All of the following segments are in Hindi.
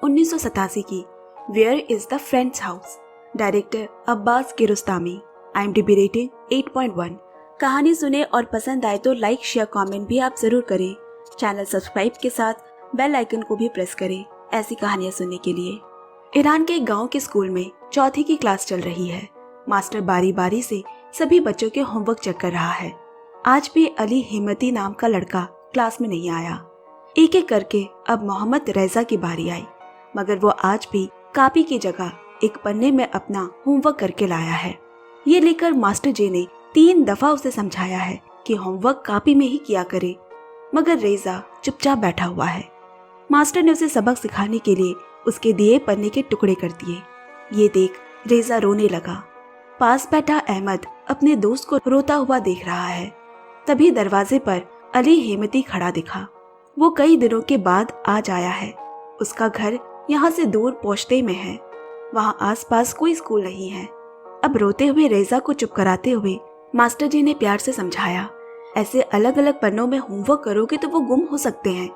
1987 की where is the friend's house, director Abbas Kiarostami, IMDb rating 8.1। कहानी सुने और पसंद आए तो लाइक शेयर कमेंट भी आप जरूर करें। चैनल सब्सक्राइब के साथ बेल आइकन को भी प्रेस करें ऐसी कहानियां सुनने के लिए। ईरान के एक गांव के स्कूल में चौथी की क्लास चल रही है। मास्टर बारी बारी से सभी बच्चों के होमवर्क चेक कर रहा है। आज भी अली हिम्मती नाम का लड़का क्लास में नहीं आया। एक एक करके अब मोहम्मद रैजा की बारी आई, मगर वो आज भी कॉपी की जगह एक पन्ने में अपना होमवर्क करके लाया है। ये लेकर मास्टर जी ने 3 दफा उसे समझाया है कि होमवर्क कॉपी में ही किया करे, मगर रेजा चुपचाप बैठा हुआ है। मास्टर ने उसे सबक सिखाने के लिए उसके दिए पन्ने के टुकड़े कर दिए। ये देख रेजा रोने लगा। पास बैठा अहमद अपने दोस्त को रोता हुआ देख रहा है। तभी दरवाजे पर अली हेमती खड़ा दिखा। वो कई दिनों के बाद आज आया है। उसका घर यहाँ से दूर पोश्ते में है। वहाँ आसपास कोई स्कूल नहीं है। अब रोते हुए रेजा को चुप कराते हुए मास्टर जी ने प्यार से समझाया, ऐसे अलग अलग पन्नों में होमवर्क करोगे तो वो गुम हो सकते हैं।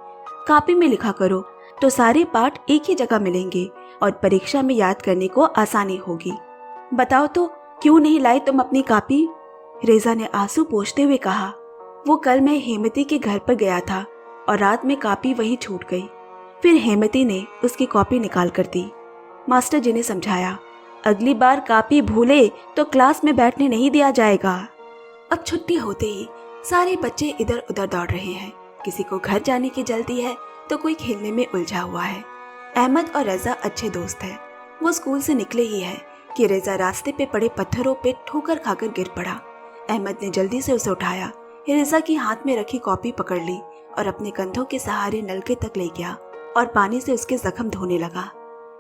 कॉपी में लिखा करो तो सारे पाठ एक ही जगह मिलेंगे और परीक्षा में याद करने को आसानी होगी। बताओ तो क्यों नहीं लाए तुम अपनी कॉपी? रेजा ने आंसू पोंछते हुए कहा। वो कल मैं हेमती के घर पर गया था और रात में कॉपी वहीं छूट गई। फिर हेमती ने उसकी कॉपी निकाल कर दी। मास्टर जी ने समझाया, अगली बार कॉपी भूले तो क्लास में बैठने नहीं दिया जाएगा। अब छुट्टी होते ही सारे बच्चे इधर उधर दौड़ रहे हैं। किसी को घर जाने की जल्दी है तो कोई खेलने में उलझा हुआ है। अहमद और रेजा अच्छे दोस्त हैं। वो स्कूल से निकले ही है कि रेजा रास्ते पे पड़े पत्थरों पे ठोकर खाकर गिर पड़ा। अहमद ने जल्दी से उसे उठाया, रेजा की हाथ में रखी कॉपी पकड़ ली और अपने कंधों के सहारे नलके तक ले गया और पानी से उसके जख्म धोने लगा।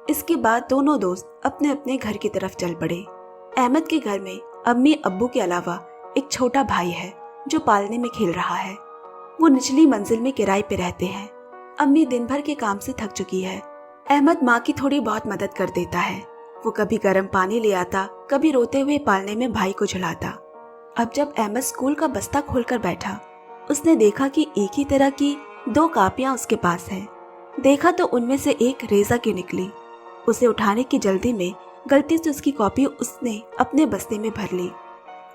इसके बाद दोनों दोस्त अपने अपने घर की तरफ चल पड़े। अहमद के घर में अम्मी अब्बू के अलावा एक छोटा भाई है जो पालने में खेल रहा है। वो निचली मंजिल में किराए पे रहते हैं। अम्मी दिन भर के काम से थक चुकी है। अहमद माँ की थोड़ी बहुत मदद कर देता है। वो कभी गर्म पानी ले आता, कभी रोते हुए पालने में भाई को झुलाता। अब जब अहमद स्कूल का बस्ता खोलकर बैठा, उसने देखा कि एक ही तरह की 2 कॉपियां उसके पास हैं। देखा तो उनमें से एक रेजा की निकली। उसे उठाने की जल्दी में गलती से उसकी कॉपी उसने अपने बस्ते में भर ली।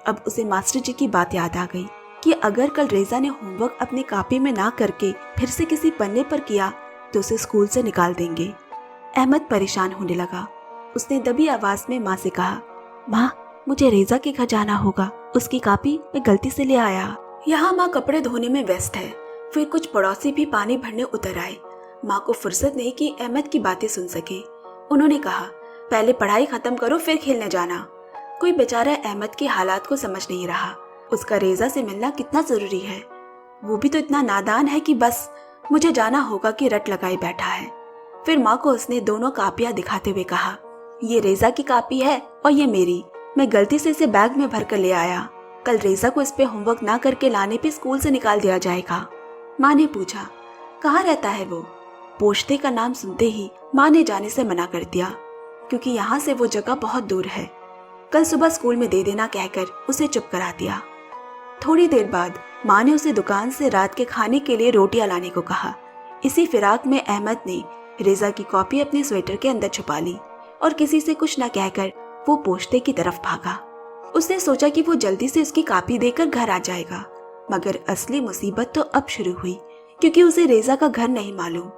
अब उसे मास्टर जी की बात याद आ गई कि अगर कल रेजा ने होमवर्क अपनी कॉपी में ना करके फिर से किसी पन्ने पर किया तो उसे स्कूल से निकाल देंगे। अहमद परेशान होने लगा। उसने दबी आवाज में माँ से कहा, माँ मुझे रेजा के घर जाना होगा, उसकी कॉपी मैं गलती से ले आया। यहाँ माँ कपड़े धोने में व्यस्त है। फिर कुछ पड़ोसी भी पानी भरने उतर आए। माँ को फुर्सत नहीं कि अहमद की बातें सुन सके। उन्होंने कहा, पहले पढ़ाई खत्म करो फिर खेलने जाना। कोई बेचारा अहमद की हालात को समझ नहीं रहा। उसका रेजा से मिलना कितना जरूरी है। वो भी तो इतना नादान है कि बस मुझे जाना होगा कि रट लगाए बैठा है। फिर माँ को उसने दोनों कॉपियां दिखाते हुए कहा, ये रेजा की कॉपी है और ये मेरी। मैं गलती से इसे बैग में भर कर ले आया। कल रेजा को इस पे होमवर्क ना करके लाने पे स्कूल से निकाल दिया जाएगा। माँ ने पूछा, कहाँ रहता है वो? पोश्ते का नाम सुनते ही माँ ने जाने से मना कर दिया, क्योंकि यहाँ से वो जगह बहुत दूर है। कल सुबह स्कूल में दे देना कहकर उसे चुप करा दिया। थोड़ी देर बाद माँ ने उसे दुकान से रात के खाने के लिए रोटियां लाने को कहा। इसी फिराक में अहमद ने रेजा की कॉपी अपने स्वेटर के अंदर छुपा ली और किसी से कुछ न कहकर वो पोश्ते की तरफ भागा। उसने सोचा कि वो जल्दी से उसकी कॉपी देकर घर आ जाएगा, मगर असली मुसीबत तो अब शुरू हुई, क्योंकि उसे रेजा का घर नहीं मालूम।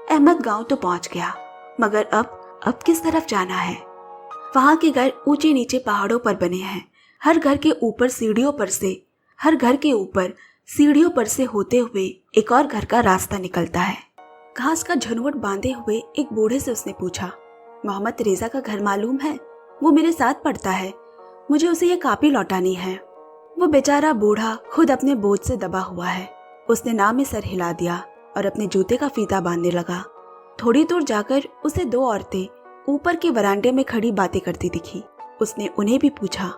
अहमद गांव तो पहुंच गया, मगर अब किस तरफ जाना है? वहां के घर ऊंचे नीचे पहाड़ों पर बने हैं। हर घर के ऊपर सीढ़ियों पर से होते हुए एक और घर का रास्ता निकलता है। घास का झुनमुट बांधे हुए एक बूढ़े से उसने पूछा, मोहम्मद रेजा का घर मालूम है? वो मेरे साथ पढ़ता है। मुझे उसे ये कॉपी लौटानी है। वो बेचारा बूढ़ा खुद अपने बोझ से दबा हुआ है। उसने ना में सर हिला दिया और अपने जूते का फीता बांधने लगा। थोड़ी दूर जाकर उसे 2 औरतें ऊपर के वरांडे में खड़ी बातें करती दिखी। उसने उन्हें भी पूछा।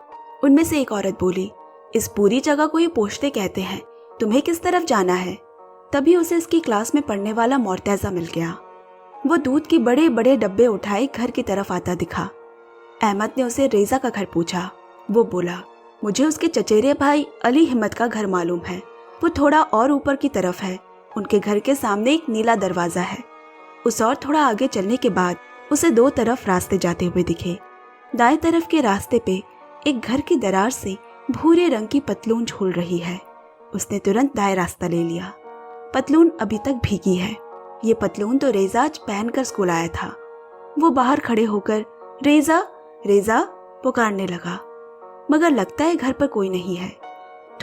उनमें से एक औरत बोली, इस पूरी जगह को ये पोश्ते कहते हैं, तुम्हें किस तरफ जाना है? तभी उसे इसकी क्लास में पढ़ने वाला मोर्तजा मिल गया। वो दूध के बड़े बड़े डब्बे उठाए घर की तरफ आता दिखा। अहमद ने उसे रेजा का घर पूछा। वो बोला, मुझे उसके चचेरे भाई अली हिम्मत का घर मालूम है। वो थोड़ा और ऊपर की तरफ है। उनके घर के सामने एक नीला दरवाजा है। उस और थोड़ा आगे चलने के बाद उसे दो तरफ रास्ते जाते हुए दिखे। दाएं तरफ के रास्ते पे एक घर की दरार से भूरे रंग की पतलून झूल रही है। उसने तुरंत दाएं रास्ता ले लिया। पतलून अभी तक भीगी है। ये पतलून तो रेजा आज पहनकर स्कूल आया था। वो बाहर खड़े होकर रेजा रेजा पुकारने लगा, मगर लगता है घर पर कोई नहीं है।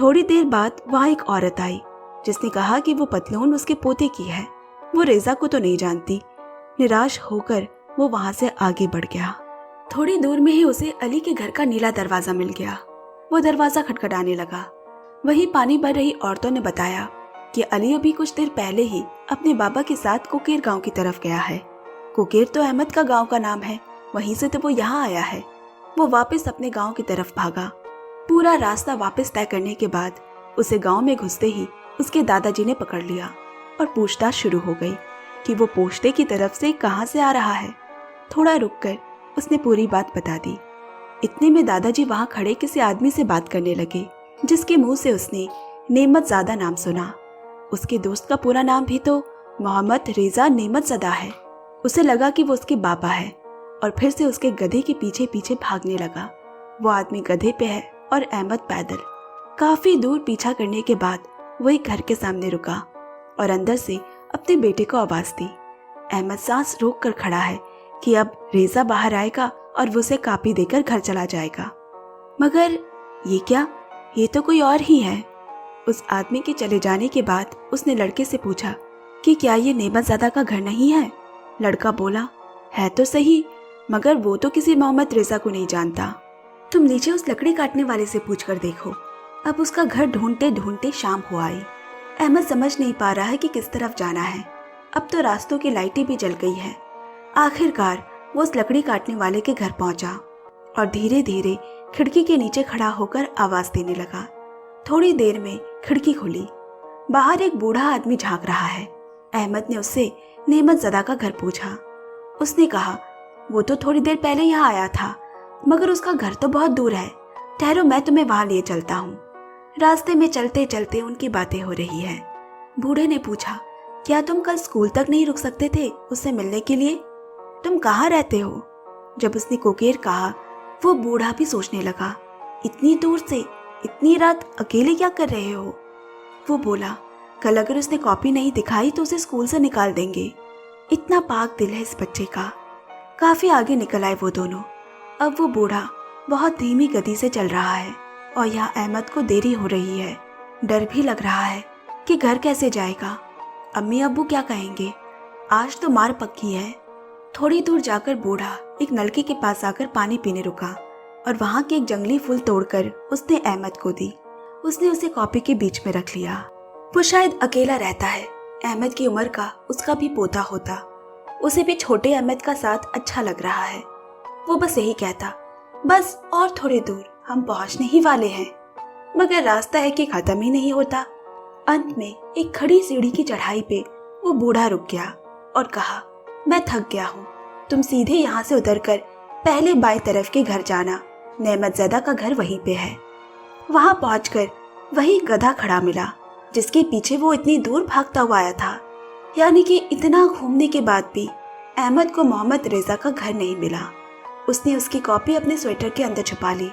थोड़ी देर बाद वहां एक औरत आई जिसने कहा कि वो पतलून उसके पोते की है। वो रेजा को तो नहीं जानती। निराश होकर वो वहां से आगे बढ़ गया। थोड़ी दूर में ही उसे अली के घर का नीला दरवाजा मिल गया। वो दरवाजा खटखटाने लगा। वहीं पानी भर रही औरतों ने बताया कि अली अभी कुछ देर पहले ही अपने बाबा के साथ कुकेर गांव की तरफ गया है। कुकेर तो अहमद का गांव का नाम है, वहीं से तो वो यहाँ आया है। वो वापस अपने गांव की तरफ भागा। पूरा रास्ता वापस तय करने के बाद उसे गांव में घुसते ही उसके दादाजी ने पकड़ लिया और पूछताछ शुरू हो गई कि वो पोस्टे की तरफ से कहाँ से आ रहा है। थोड़ा रुककर उसने पूरी बात बता दी। इतने में दादाजी वहां खड़े किसी आदमी से बात करने लगे जिसके मुंह से उसने नेमतज़ादा नाम सुना। उसके दोस्त का पूरा नाम भी तो मोहम्मद रेजा नेमतज़ादा है। उसे लगा कि वो उसके बाबा है और फिर से उसके गधे के पीछे पीछे भागने लगा। वो आदमी गधे पे है और अहमद पैदल। काफी दूर पीछा करने के बाद वो एक घर के सामने रुका और अंदर से अपने बेटे को आवाज दी। अहमद सांस रोक कर खड़ा है कि अब रेजा बाहर आएगा और वो उसे कापी देकर घर चला जाएगा। मगर ये क्या, ये तो कोई और ही है। उस आदमी के चले जाने के बाद उसने लड़के से पूछा कि क्या ये नेमतज़ादा का घर नहीं है। लड़का बोला, है तो सही, मगर वो तो किसी मोहम्मद रेजा को नहीं जानता। तुम नीचे उस लकड़ी काटने वाले से पूछ कर देखो। अब उसका घर ढूंढते ढूंढते शाम हो आई। अहमद समझ नहीं पा रहा है कि किस तरफ जाना है। अब तो रास्तों की लाइटें भी जल गई है। आखिरकार वो उस लकड़ी काटने वाले के घर पहुंचा और धीरे धीरे खिड़की के नीचे खड़ा होकर आवाज देने लगा। थोड़ी देर में खिड़की खुली। बाहर एक बूढ़ा आदमी झांक रहा है। अहमद ने उससे नेमतज़ादा का घर पूछा। उसने कहा, वो तो थोड़ी देर पहले यहाँ आया था, मगर उसका घर तो बहुत दूर है। ठहरो, मैं तुम्हें वहां लिए चलता हूँ। रास्ते में चलते चलते उनकी बातें हो रही है। बूढ़े ने पूछा, क्या तुम कल स्कूल तक नहीं रुक सकते थे उससे मिलने के लिए? तुम कहाँ रहते हो? जब उसने कोकेर कहा, वो बूढ़ा भी सोचने लगा, इतनी दूर से इतनी रात अकेले क्या कर रहे हो? वो बोला, कल अगर उसने कॉपी नहीं दिखाई तो उसे स्कूल से निकाल देंगे। इतना पाक दिल है इस बच्चे का। काफी आगे निकल आए वो दोनों। अब वो बूढ़ा बहुत धीमी गति से चल रहा है और यहाँ अहमद को देरी हो रही है। डर भी लग रहा है कि घर कैसे जाएगा, अम्मी अब्बू क्या कहेंगे। आज तो मार पक्की है। थोड़ी दूर जाकर बूढ़ा एक नलके के पास आकर पानी पीने रुका और वहां के एक जंगली फूल तोड़कर उसने अहमद को दी। उसने उसे कॉपी के बीच में रख लिया। वो शायद अकेला रहता है। अहमद की उम्र का उसका भी पोता होता। उसे भी छोटे अहमद का साथ अच्छा लग रहा है। वो बस यही कहता, बस और थोड़ी दूर, हम पहुंचने ही वाले हैं। मगर रास्ता है कि खत्म ही नहीं होता। अंत में एक खड़ी सीढ़ी की चढ़ाई पे वो बूढ़ा रुक गया और कहा, मैं थक गया हूँ, तुम सीधे यहाँ से उतरकर पहले बाएं तरफ के घर जाना। नेमतज़ादा का घर वहीं पे है। वहां पहुंचकर वही गधा खड़ा मिला जिसके पीछे वो इतनी दूर भागता हुआ आया था। यानी कि इतना घूमने के बाद भी अहमद को मोहम्मद रेजा का घर नहीं मिला। उसने उसकी कॉपी अपने स्वेटर के अंदर छुपा ली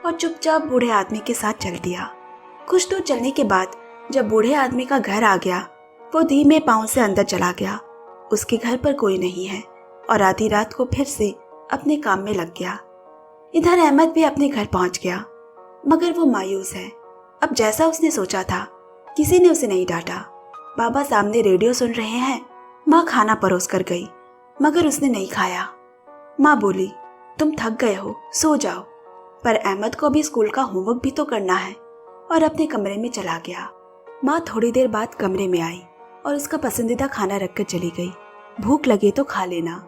और चुपचाप बूढ़े आदमी के साथ चल दिया। कुछ दूर चलने के बाद जब बूढ़े आदमी का घर आ गया, वो धीमे पांव से अंदर चला गया। उसके घर पर कोई नहीं है और आधी रात को फिर से अपने काम में लग गया। इधर अहमद भी अपने घर पहुंच गया, मगर वो मायूस है। अब जैसा उसने सोचा था, किसी ने उसे नहीं डांटा। बाबा सामने रेडियो सुन रहे हैं। माँ खाना परोस कर गई, मगर उसने नहीं खाया। माँ बोली, तुम थक गए हो, सो जाओ। पर अहमद को अभी स्कूल का होमवर्क भी तो करना है और अपने कमरे में चला गया। माँ थोड़ी देर बाद कमरे में आई और उसका पसंदीदा खाना रखकर चली गई। भूख लगे तो खा लेना।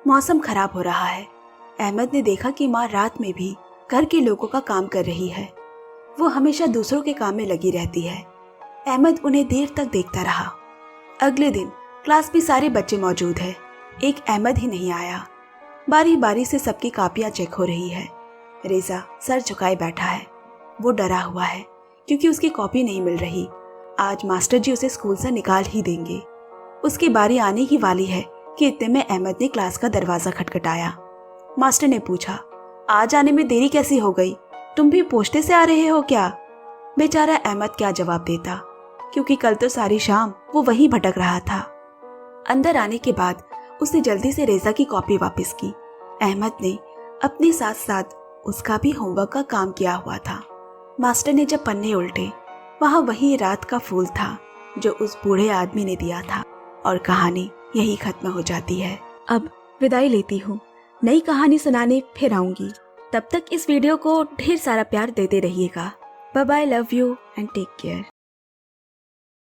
मौसम खराब हो रहा है। अहमद ने देखा कि माँ रात में भी घर के लोगों का काम कर रही है। वो हमेशा दूसरों के काम में लगी रहती है। अहमद उन्हें देर तक देखता रहा। अगले दिन क्लास में सारे बच्चे मौजूद हैं। एक अहमद ही नहीं आया। बारी बारी से सबकी कापियां चेक हो रही है। रेजा सर झुकाए बैठा है। वो डरा हुआ है क्योंकि उसकी कॉपी नहीं मिल रही। आज मास्टर जी उसे स्कूल से निकाल ही देंगे। उसकी बारी आने ही वाली है कि इतने में अहमद ने क्लास का दरवाजा खटखटाया। मास्टर ने पूछा, आज आने में देरी कैसी हो गई? तुम भी पोस्टे से आ रहे हो क्या? बेचारा अहमद क्या जवाब देता, क्योंकि कल तो सारी शाम वो वहीं भटक रहा था। अंदर आने के बाद उसने जल्दी से रेजा की कॉपी वापस की। अहमद ने अपने साथ साथ उसका भी होमवर्क का काम किया हुआ था। मास्टर ने जब पन्ने उल्टे, वहां वही रात का फूल था जो उस बूढ़े आदमी ने दिया था, और कहानी यही खत्म हो जाती है। अब विदाई लेती हूँ, नई कहानी सुनाने फिर आऊंगी। तब तक इस वीडियो को ढेर सारा प्यार देते रहिएगा। Bye bye, love you and take care.